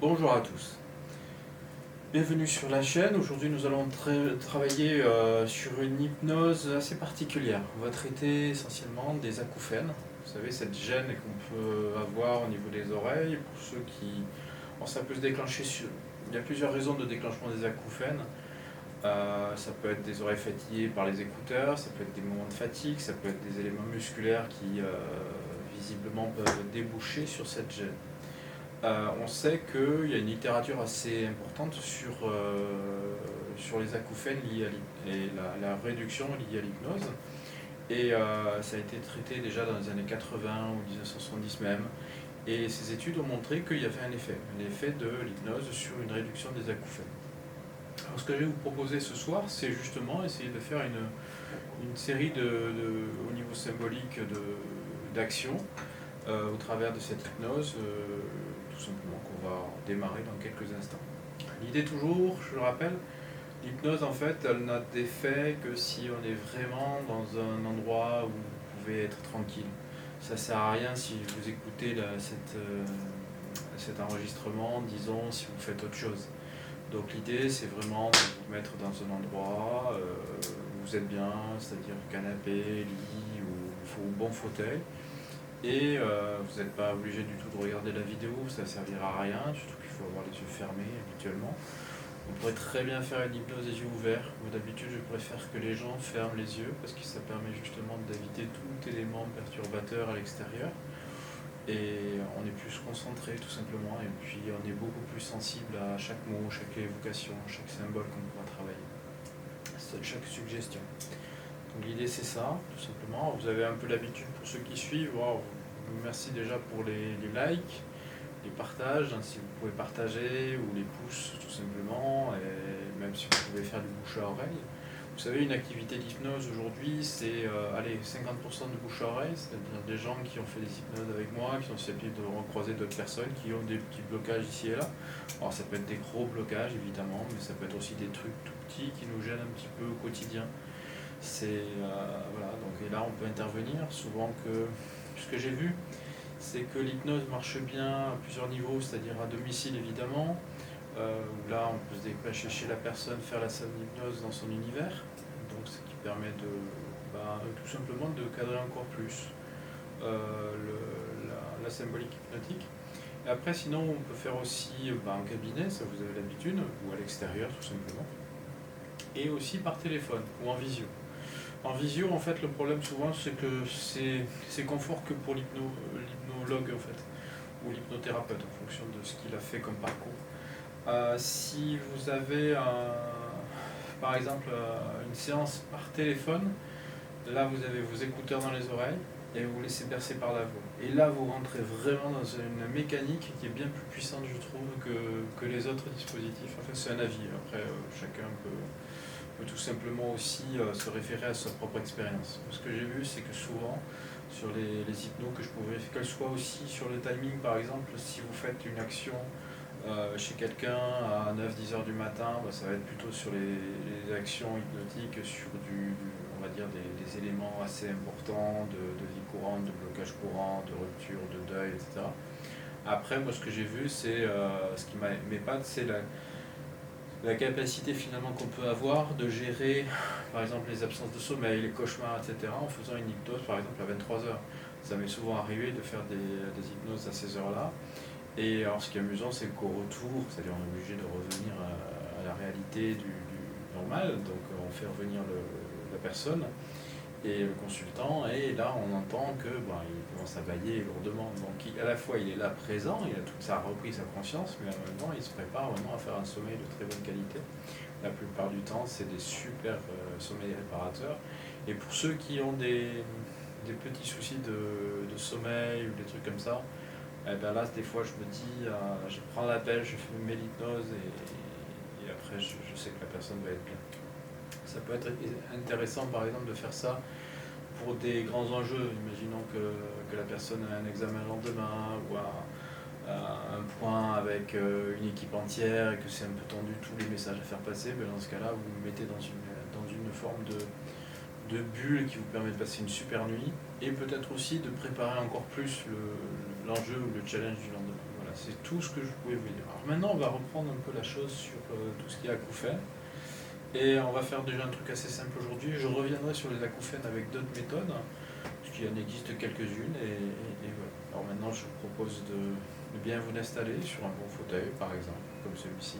Bonjour à tous, bienvenue sur la chaîne. Aujourd'hui nous allons travailler sur une hypnose assez particulière. On va traiter essentiellement des acouphènes. Vous savez, cette gêne qu'on peut avoir au niveau des oreilles. Pour ceux qui... Bon, ça peut se déclencher sur... Il y a plusieurs raisons de déclenchement des acouphènes. Ça peut être des oreilles fatiguées par les écouteurs, ça peut être des moments de fatigue, ça peut être des éléments musculaires qui visiblement peuvent déboucher sur cette gêne. On sait qu'il y a une littérature assez importante sur les acouphènes liés et la réduction liée à l'hypnose. Et ça a été traité déjà dans les années 80 ou 1970 même. Et ces études ont montré qu'il y avait un effet de l'hypnose sur une réduction des acouphènes. Alors ce que je vais vous proposer ce soir, c'est justement essayer de faire une série au niveau symbolique d'actions au travers de cette hypnose, tout simplement qu'on va démarrer dans quelques instants. L'idée toujours, je le rappelle, l'hypnose en fait, elle n'a d'effet que si on est vraiment dans un endroit où vous pouvez être tranquille. Ça ne sert à rien si vous écoutez cet enregistrement, disons, si vous faites autre chose. Donc l'idée c'est vraiment de vous mettre dans un endroit où vous êtes bien, c'est-à-dire canapé, lit ou bon fauteuil. Et vous n'êtes pas obligé du tout de regarder la vidéo, ça ne servira à rien, surtout qu'il faut avoir les yeux fermés habituellement. On pourrait très bien faire une hypnose des yeux ouverts. Moi d'habitude je préfère que les gens ferment les yeux parce que ça permet justement d'éviter tout élément perturbateur à l'extérieur. Et on est plus concentré tout simplement, et puis on est beaucoup plus sensible à chaque mot, chaque évocation, chaque symbole qu'on pourra travailler, chaque suggestion. Donc l'idée c'est ça, tout simplement. Vous avez un peu l'habitude pour ceux qui suivent. Wow, merci déjà pour les likes, les partages, hein, si vous pouvez partager, ou les pouces tout simplement, et même si vous pouvez faire du bouche à oreille. Vous savez, une activité d'hypnose aujourd'hui, c'est 50% de bouche à oreille, c'est-à-dire des gens qui ont fait des hypnoses avec moi, qui sont susceptibles de recroiser d'autres personnes qui ont des petits blocages ici et là. Alors ça peut être des gros blocages évidemment, mais ça peut être aussi des trucs tout petits qui nous gênent un petit peu au quotidien. Voilà, donc, et là on peut intervenir. Souvent ce que j'ai vu, c'est que l'hypnose marche bien à plusieurs niveaux, c'est-à-dire à domicile évidemment, où là on peut se dépêcher chez la personne, faire la salle d'hypnose dans son univers, donc ce qui permet tout simplement de cadrer encore plus la symbolique hypnotique. Et après sinon on peut faire aussi en cabinet, ça vous avez l'habitude, ou à l'extérieur tout simplement, et aussi par téléphone ou en visio. En visio, en fait, le problème souvent, c'est que c'est confort que pour l'hypnologue, en fait, ou l'hypnothérapeute, en fonction de ce qu'il a fait comme parcours. Si vous avez, par exemple, une séance par téléphone, là, vous avez vos écouteurs dans les oreilles et vous vous laissez bercer par la voix. Et là, vous rentrez vraiment dans une mécanique qui est bien plus puissante, je trouve, que les autres dispositifs. Enfin, c'est un avis. Après, chacun peut tout simplement aussi se référer à sa propre expérience. Ce que j'ai vu, c'est que souvent, sur les hypnos que je pouvais, qu'elles soient aussi sur le timing, par exemple, si vous faites une action chez quelqu'un à 9-10 heures du matin, ça va être plutôt sur les actions hypnotiques, sur on va dire des éléments assez importants de vie courante, de blocage courant, de rupture, de deuil, etc. Après, moi, ce que j'ai vu, c'est ce qui m'épate, c'est la capacité finalement qu'on peut avoir de gérer par exemple les absences de sommeil, les cauchemars, etc. en faisant une hypnose par exemple à 23 h. Ça m'est souvent arrivé de faire des hypnoses à ces heures-là. Et alors ce qui est amusant, c'est qu'au retour, c'est-à-dire on est obligé de revenir à la réalité du normal, donc on fait revenir la personne et le consultant, et là on entend que il commence à bâiller lourdement. Donc à la fois il est là présent, il a repris sa conscience, mais en même temps il se prépare vraiment à faire un sommeil de très bonne qualité. La plupart du temps c'est des super sommeils réparateurs. Et pour ceux qui ont des petits soucis de sommeil ou des trucs comme ça, là des fois je me dis, je prends l'appel, je fais mes hypnoses et après je sais que la personne va être bien. Ça peut être intéressant par exemple de faire ça pour des grands enjeux. Imaginons que la personne a un examen le lendemain ou un point avec une équipe entière et que c'est un peu tendu, tous les messages à faire passer. Dans ce cas-là, vous vous mettez dans une forme de bulle qui vous permet de passer une super nuit et peut-être aussi de préparer encore plus l'enjeu ou le challenge du lendemain. Voilà, c'est tout ce que je pouvais vous dire. Alors maintenant, on va reprendre un peu la chose sur tout ce qui est acouphènes. Et on va faire déjà un truc assez simple aujourd'hui. Je reviendrai sur les acouphènes avec d'autres méthodes, parce qu'il y en existe quelques-unes. Et voilà. Alors maintenant, je vous propose de bien vous installer sur un bon fauteuil, par exemple, comme celui-ci.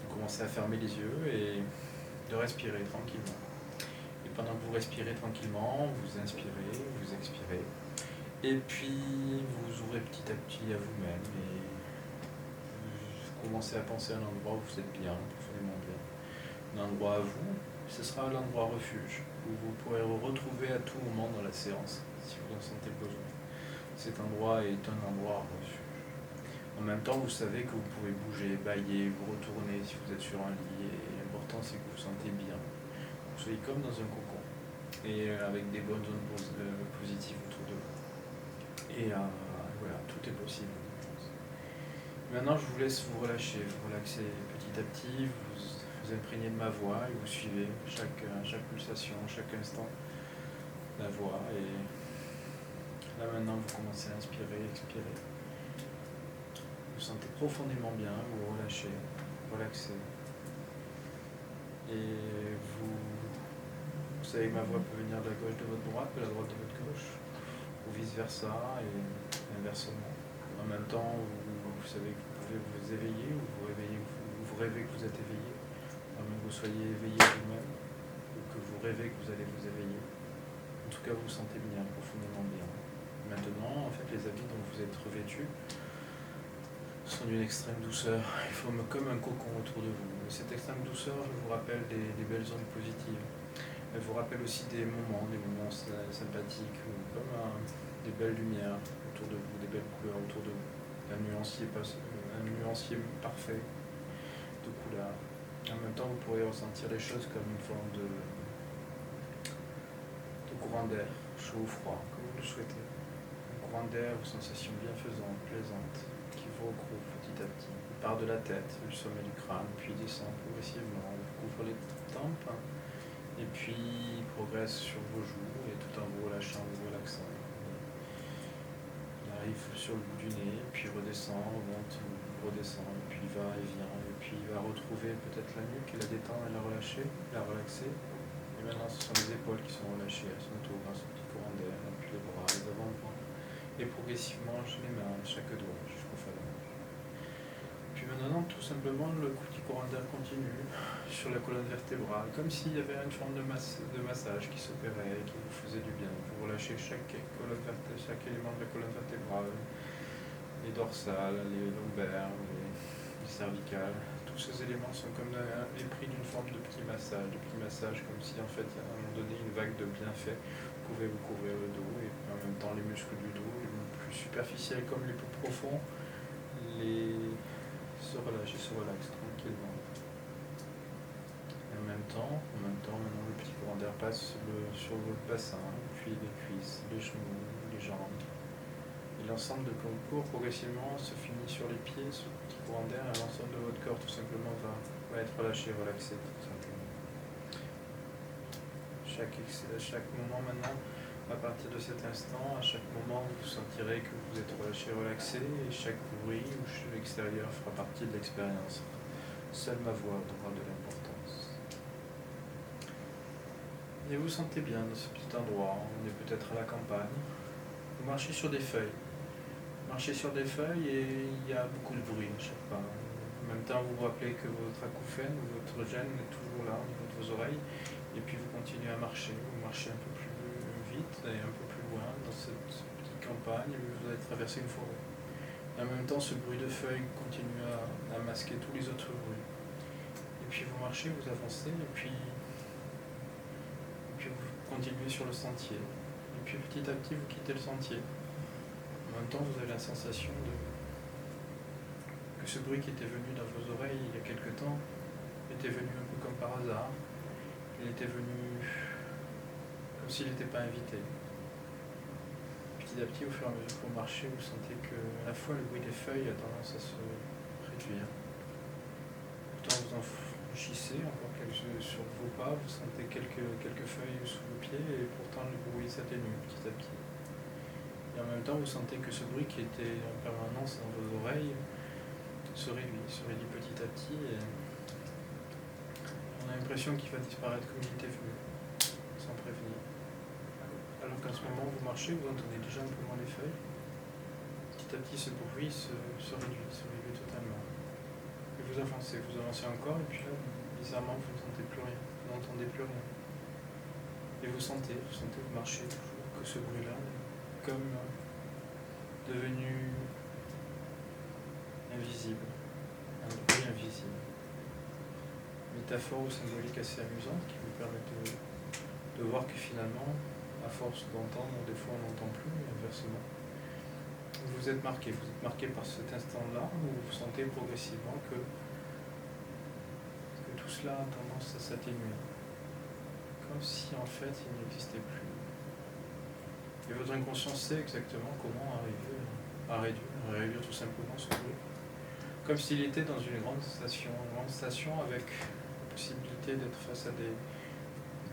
Vous commencez à fermer les yeux et de respirer tranquillement. Et pendant que vous respirez tranquillement, vous inspirez, vous expirez. Et puis, vous ouvrez petit à petit à vous-même et vous commencez à penser à un endroit où vous êtes bien, profondément bien. Un endroit à vous, ce sera l'endroit refuge, où vous pourrez vous retrouver à tout moment dans la séance, si vous en sentez besoin. Cet endroit est un endroit refuge. En même temps, vous savez que vous pouvez bouger, bâiller, vous retourner si vous êtes sur un lit, et l'important c'est que vous vous sentez bien. Vous soyez comme dans un cocon, et avec des bonnes ondes positives autour de vous. Et voilà, tout est possible. Maintenant, je vous laisse vous relâcher, vous relaxer petit à petit, vous imprégnez de ma voix et vous suivez chaque pulsation, chaque instant la voix. Et là maintenant, vous commencez à inspirer, expirer. Vous sentez profondément bien, vous relâchez, relaxez. Et vous savez que ma voix peut venir de la gauche de votre droite, de la droite de votre gauche, ou vice-versa, et inversement. En même temps, vous savez que vous pouvez vous éveiller, ou vous rêvez que vous êtes éveillé, à moins que vous soyez éveillé vous-même, ou que vous rêvez que vous allez vous éveiller. En tout cas, vous vous sentez bien, profondément bien. Maintenant, en fait, les habits dont vous êtes revêtus sont d'une extrême douceur. Ils forment comme un cocon autour de vous. Et cette extrême douceur, je vous rappelle des belles ondes positives. Elle vous rappelle aussi des moments sympathiques, comme des belles lumières autour de vous, des belles couleurs autour de vous. Un nuancier parfait de couleurs. En même temps, vous pourrez ressentir les choses comme une forme de courant d'air, chaud ou froid, comme vous le souhaitez. Un courant d'air aux sensations bienfaisantes, plaisantes, qui vous recouvre petit à petit. Il part de la tête, le sommet du crâne, puis descend progressivement, couvre les tempes, et puis progresse sur vos joues, et tout en vous relâchant, vous relaxant. Il arrive sur le bout du nez, puis redescend, monte, redescend, et puis va et vient, et puis il va retrouver peut-être la nuque et la détendre et la relâcher, la relaxer. Et maintenant ce sont les épaules qui sont relâchées à son tour, grâce au petit courant d'air, et puis les bras, les avant-bras, et progressivement les mains, chaque doigt, jusqu'au phalange. Puis maintenant, tout simplement, le petit courant d'air continue sur la colonne vertébrale, comme s'il y avait une forme de massage qui s'opérait, qui vous faisait du bien. Vous relâchez chaque élément de la colonne vertébrale, les dorsales, les lombaires, les cervicales. Tous ces éléments sont comme épris d'une forme de petit massage, comme si en fait, à un moment donné, une vague de bienfaits pouvait vous couvrir le dos, et en même temps, les muscles du dos, les plus superficiels comme les plus profonds, se relaxent tranquillement. Et en même temps, maintenant, le petit courant d'air passe sur votre bassin, puis les cuisses, les genoux, les jambes. Et l'ensemble de votre corps progressivement se finit sur les pieds, ce petit courant d'air, et l'ensemble de votre corps tout simplement va être relâché, relaxé tout simplement. Chaque moment maintenant, à partir de cet instant, à chaque moment, vous sentirez que vous êtes relâché, relaxé, et chaque bruit ou l'extérieur fera partie de l'expérience. Seule ma voix aura de l'importance. Et vous sentez bien dans ce petit endroit, on est peut-être à la campagne. Vous marchez sur des feuilles. Et il y a beaucoup de bruit à chaque pas. En même temps, vous vous rappelez que votre acouphène ou votre gêne est toujours là au niveau de vos oreilles. Et puis vous continuez à marcher. Vous marchez un peu plus vite et un peu plus loin dans cette petite campagne. Et vous allez traverser une forêt. Et en même temps, ce bruit de feuilles continue à masquer tous les autres bruits. Et puis vous marchez, vous avancez, et puis vous continuez sur le sentier. Et puis petit à petit, vous quittez le sentier. En même temps, vous avez la sensation que ce bruit qui était venu dans vos oreilles il y a quelque temps était venu un peu comme par hasard. Il était venu comme s'il n'était pas invité. Petit à petit, au fur et à mesure que vous marchez, vous sentez que à la fois le bruit des feuilles a tendance à se réduire. Pourtant, vous en franchissez encore sur vos pas, vous sentez quelques feuilles sous vos pieds, et pourtant le bruit s'atténue petit à petit. Et en même temps, vous sentez que ce bruit qui était en permanence dans vos oreilles se réduit petit à petit. Et on a l'impression qu'il va disparaître comme il était venu, sans prévenir. Alors qu'en ce moment, vous marchez, vous entendez déjà un peu moins les feuilles. Petit à petit, ce bruit se réduit totalement. Et vous avancez encore, et puis là, bizarrement, vous n'entendez plus rien. Vous n'entendez plus rien. Et vous sentez, vous marchez toujours, que ce bruit-là est comme devenu invisible, un bruit invisible. Métaphore ou symbolique assez amusante qui vous permet de voir que finalement, à force d'entendre, des fois on n'entend plus, et inversement. Vous êtes marqué par cet instant-là où vous sentez progressivement que tout cela a tendance à s'atténuer. Comme si en fait il n'existait plus. Et votre inconscient sait exactement comment arriver à réduire tout simplement ce bruit. Comme s'il était dans une grande station avec la possibilité d'être face à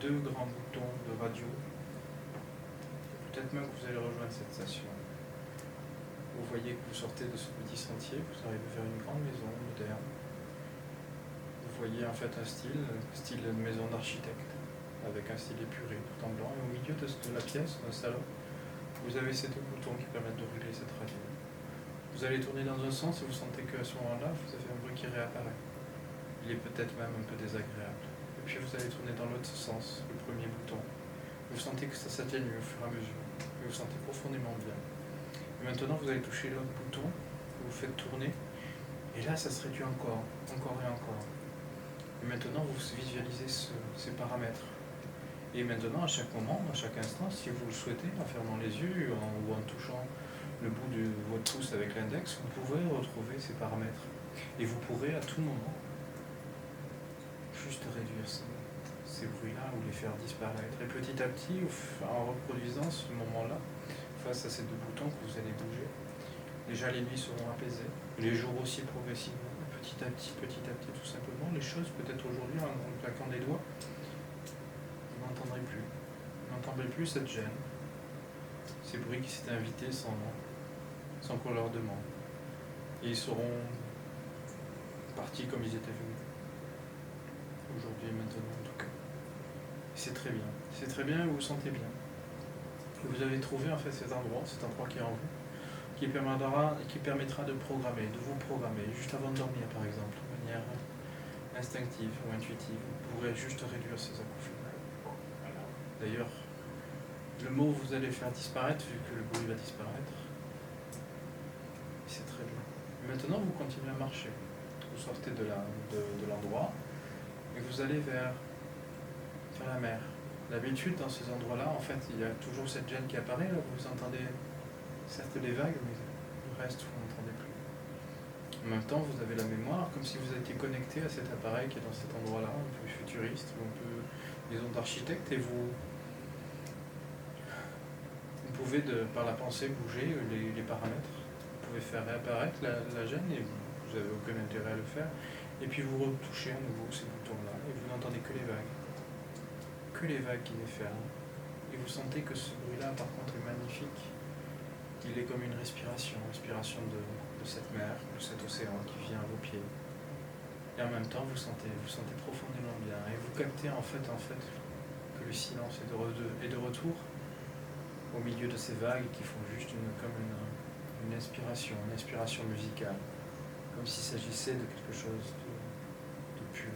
deux grands boutons de radio. Peut-être même que vous allez rejoindre cette station. Vous voyez que vous sortez de ce petit sentier, vous arrivez vers une grande maison moderne. Vous voyez en fait un style de maison d'architecte, avec un style épuré, tout en blanc. Et au milieu de la pièce, dans le salon, vous avez ces deux boutons qui permettent de régler cette radio. Vous allez tourner dans un sens et vous sentez qu'à ce moment-là, vous avez un bruit qui réapparaît. Il est peut-être même un peu désagréable. Et puis vous allez tourner dans l'autre sens, le premier bouton. Vous sentez que ça s'atténue au fur et à mesure. Et vous sentez profondément bien. Et maintenant, vous allez toucher l'autre bouton, vous faites tourner. Et là, ça se réduit encore et encore. Et maintenant, vous visualisez ces paramètres. Et maintenant, à chaque moment, à chaque instant, si vous le souhaitez, en fermant les yeux ou en touchant le bout de votre pouce avec l'index, vous pourrez retrouver ces paramètres. Et vous pourrez à tout moment juste réduire ces bruits-là ou les faire disparaître. Et petit à petit, en reproduisant ce moment-là, face à ces deux boutons que vous allez bouger, déjà les nuits seront apaisées, les jours aussi progressivement, petit à petit, tout simplement. Les choses, peut-être aujourd'hui, en claquant des doigts, vous n'entendrez plus. Vous n'entendrez plus cette gêne, ces bruits qui s'étaient invités sans nom, sans qu'on leur demande. Et ils seront partis comme ils étaient venus. Aujourd'hui et maintenant, en tout cas. Et c'est très bien. C'est très bien et vous vous sentez bien. Et vous avez trouvé en fait cet endroit qui est en vous, qui permettra de programmer, de vous programmer, juste avant de dormir par exemple, de manière instinctive ou intuitive. Vous pourrez juste réduire ces acouphènes. Voilà. D'ailleurs, le mot vous allez faire disparaître, vu que le bruit va disparaître. C'est très bien. Et maintenant, vous continuez à marcher. Vous sortez de l'endroit et vous allez vers la mer. D'habitude, dans ces endroits-là, en fait, il y a toujours cette gêne qui apparaît. Là, vous entendez certes les vagues, mais le reste, vous n'entendez plus. En même temps, vous avez la mémoire, comme si vous étiez connecté à cet appareil qui est dans cet endroit-là, un peu futuriste, ou un peu maison d'architecte, et vous pouvez, par la pensée, bouger les paramètres. Vous pouvez faire réapparaître la gêne, et vous n'avez aucun intérêt à le faire. Et puis vous retouchez à nouveau ces boutons-là, et vous n'entendez que les vagues. Que les vagues qui déferlent. Et vous sentez que ce bruit-là, par contre, est magnifique. Il est comme une respiration de cette mer, de cet océan qui vient à vos pieds. Et en même temps, vous sentez profondément bien. Et vous captez en fait que le silence est de retour au milieu de ces vagues qui font juste une inspiration musicale. Comme s'il s'agissait de quelque chose de pur.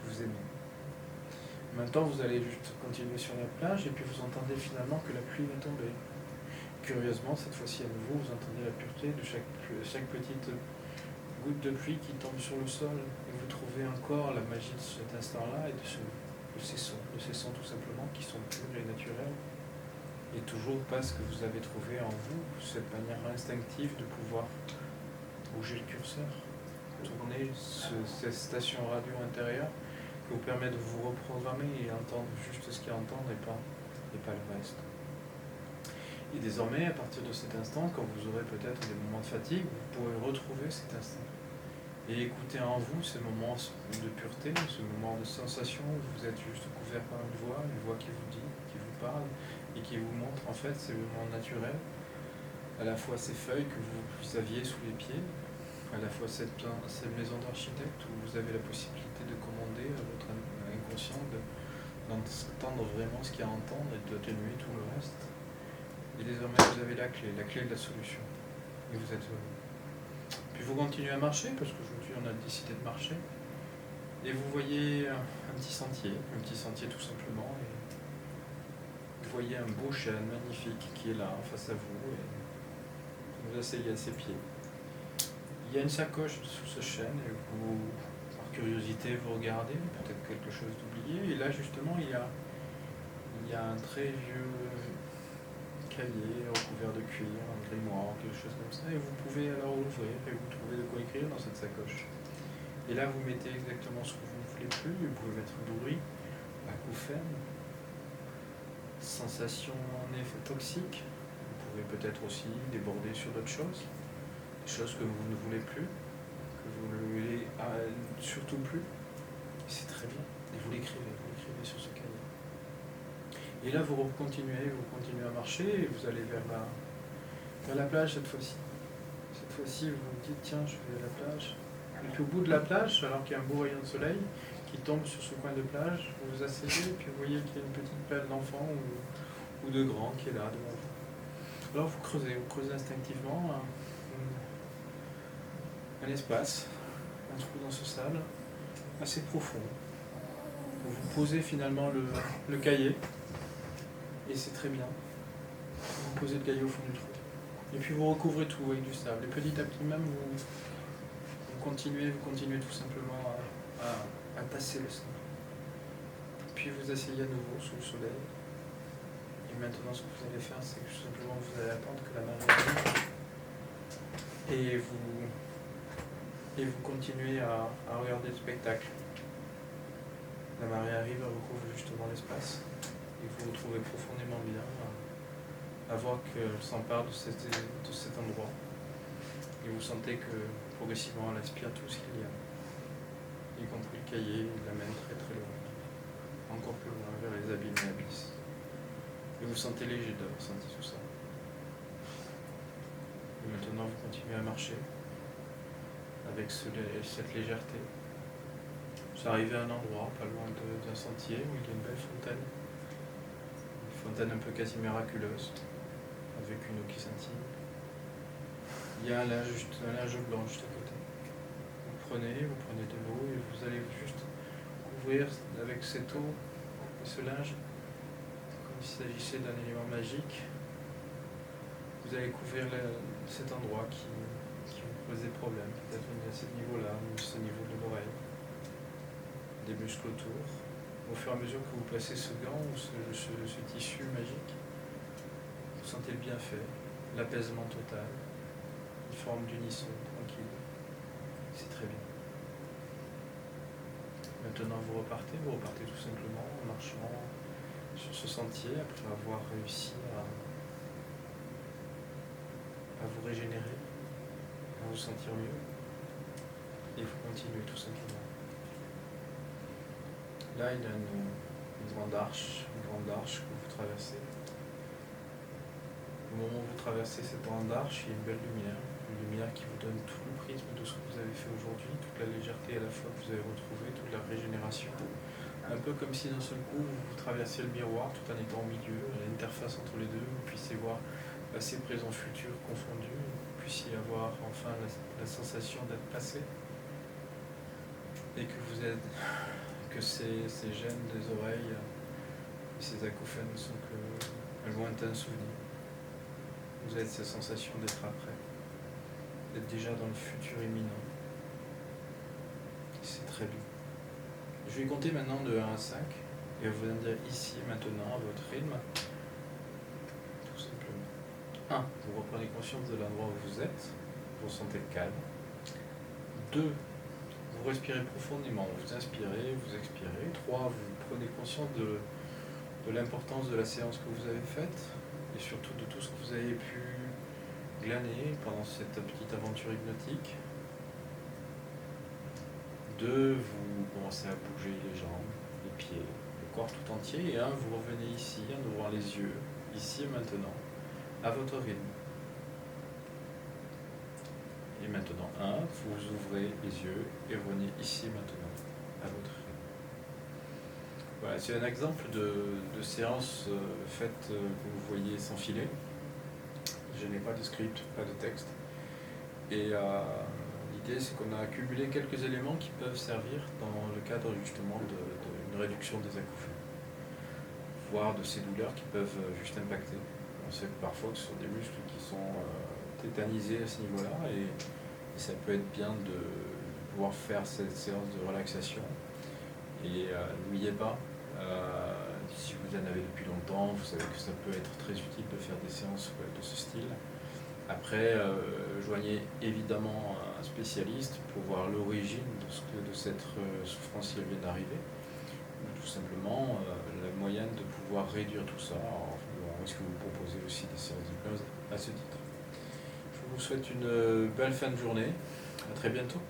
Vous aimez. Maintenant, vous allez juste continuer sur la plage et puis vous entendez finalement que la pluie va tomber. Curieusement, cette fois-ci à nouveau, vous entendez la pureté de chaque petite goutte de pluie qui tombe sur le sol. Et vous trouvez encore la magie de cet instant-là et de ces sons tout simplement qui sont purs et naturels. Et toujours parce que vous avez trouvé en vous cette manière instinctive de pouvoir bouger le curseur, tourner cette station radio intérieure qui vous permet de vous reprogrammer et entendre juste ce qu'il y a à entendre et pas le reste. Et désormais, à partir de cet instant, quand vous aurez peut-être des moments de fatigue, vous pourrez retrouver cet instant. Et écouter en vous ce moment de pureté, ce moment de sensation où vous êtes juste couvert par une voix qui vous dit, qui vous parle et qui vous montre en fait ces mouvements naturels, à la fois ces feuilles que vous aviez sous les pieds, à la fois cette maison d'architecte où vous avez la possibilité de commander à votre inconscient d'entendre vraiment ce qu'il y a à entendre et d'atténuer tout le reste. Et désormais vous avez la clé de la solution. Et vous êtes heureux. Puis vous continuez à marcher, parce qu'aujourd'hui on a décidé de marcher. Et vous voyez un petit sentier tout simplement. Et vous voyez un beau chêne magnifique qui est là en face à vous. Et vous asseyez à ses pieds. Il y a une sacoche sous ce chêne et vous, par curiosité, vous regardez, peut-être quelque chose d'oublié. Et là justement il y a un très vieux cahier recouvert de cuir, un grimoire, quelque chose comme ça, et vous pouvez alors l'ouvrir et vous trouvez de quoi écrire dans cette sacoche. Et là vous mettez exactement ce que vous ne voulez plus, vous pouvez mettre bruit, acouphène, sensation en effet toxique, vous pouvez peut-être aussi déborder sur d'autres choses, des choses que vous ne voulez plus, que vous ne voulez surtout plus, c'est très bien, et vous l'écrivez sur ce cahier. Et là, vous continuez à marcher et vous allez vers la plage cette fois-ci. Cette fois-ci, vous vous dites, tiens, je vais à la plage. Et puis au bout de la plage, alors qu'il y a un beau rayon de soleil qui tombe sur ce coin de plage, vous vous asseyez et puis vous voyez qu'il y a une petite pelle d'enfant ou de grand qui est là devant vous. Alors vous creusez instinctivement un espace, un trou dans ce sable, assez profond. Vous posez finalement le cahier. Et c'est très bien. Vous posez le cahier au fond du trou. Et puis vous recouvrez tout avec du sable. Et petit à petit même, vous continuez tout simplement à tasser le sable. Puis vous asseyez à nouveau sous le soleil. Et maintenant, ce que vous allez faire, c'est que tout simplement vous allez attendre que la marée arrive. Et vous continuez à regarder le spectacle. La marée arrive, elle recouvre justement l'espace. Et vous vous trouvez profondément bien à voir qu'elle s'empare de cet endroit. Et vous sentez que progressivement elle aspire tout ce qu'il y a, y compris le cahier, il l'amène très très loin, encore plus loin vers les abîmes et abysses. Et vous sentez léger d'avoir senti tout ça. Et maintenant vous continuez à marcher avec cette légèreté. Vous arrivez à un endroit pas loin d'un sentier où il y a une belle fontaine. Fontaine un peu quasi miraculeuse, avec une eau qui scintille. Il y a un linge blanc juste à côté. Vous prenez de l'eau et vous allez juste couvrir avec cette eau et ce linge, comme s'il s'agissait d'un élément magique. Vous allez couvrir cet endroit qui vous posait problème, peut-être à ce niveau-là, ou ce niveau de l'oreille, des muscles autour. Au fur et à mesure que vous placez ce gant ou ce tissu magique, vous sentez le bienfait, l'apaisement total, une forme d'unisson tranquille. C'est très bien. Maintenant vous repartez tout simplement en marchant sur ce sentier après avoir réussi à vous régénérer, à vous sentir mieux. Et vous continuez tout simplement. Là, il y a une grande arche que vous traversez. Au moment où vous traversez cette grande arche, il y a une belle lumière qui vous donne tout le prisme de ce que vous avez fait aujourd'hui, toute la légèreté à la fois que vous avez retrouvée, toute la régénération. Un peu comme si d'un seul coup vous traversiez le miroir tout en étant au milieu, à l'interface entre les deux, vous puissiez voir passé, présent, futur confondus, vous puissiez avoir enfin la sensation d'être passé et que ces gènes des oreilles et ces acouphènes ne sont que un lointain souvenir. Vous avez cette sensation d'être après, d'être déjà dans le futur imminent. C'est très bien. Je vais compter maintenant de 1 à 5 et vous allez dire ici, maintenant, à votre rythme. Tout simplement. 1. Vous reprenez conscience de l'endroit où vous êtes, vous vous sentez calme. 2. Vous respirez profondément, vous inspirez, vous expirez. 3. Vous prenez conscience de l'importance de la séance que vous avez faite et surtout de tout ce que vous avez pu glaner pendant cette petite aventure hypnotique. 2. Vous commencez à bouger les jambes, les pieds, le corps tout entier. Et vous revenez ici en ouvrant les yeux, ici et maintenant, à votre rythme. Et maintenant, vous ouvrez les yeux et revenez ici et maintenant, à votre rythme. Voilà, c'est un exemple de séance faite que vous voyez sans filet. Je n'ai pas de script, pas de texte. Et l'idée, c'est qu'on a accumulé quelques éléments qui peuvent servir dans le cadre justement d'une réduction des acouphènes, voire de ces douleurs qui peuvent juste impacter. On sait parfois que ce sont des muscles qui sont tétanisés à ce niveau-là, et ça peut être bien de pouvoir faire cette séance de relaxation. Et n'oubliez pas, si vous en avez depuis longtemps, vous savez que ça peut être très utile de faire des séances de ce style. Après, joignez évidemment un spécialiste pour voir l'origine de cette souffrance si elle vient d'arriver, ou tout simplement la moyenne de pouvoir réduire tout ça. Alors, est-ce que vous proposez aussi des séances d'hypnose à ce titre? Je vous souhaite une belle fin de journée, à très bientôt.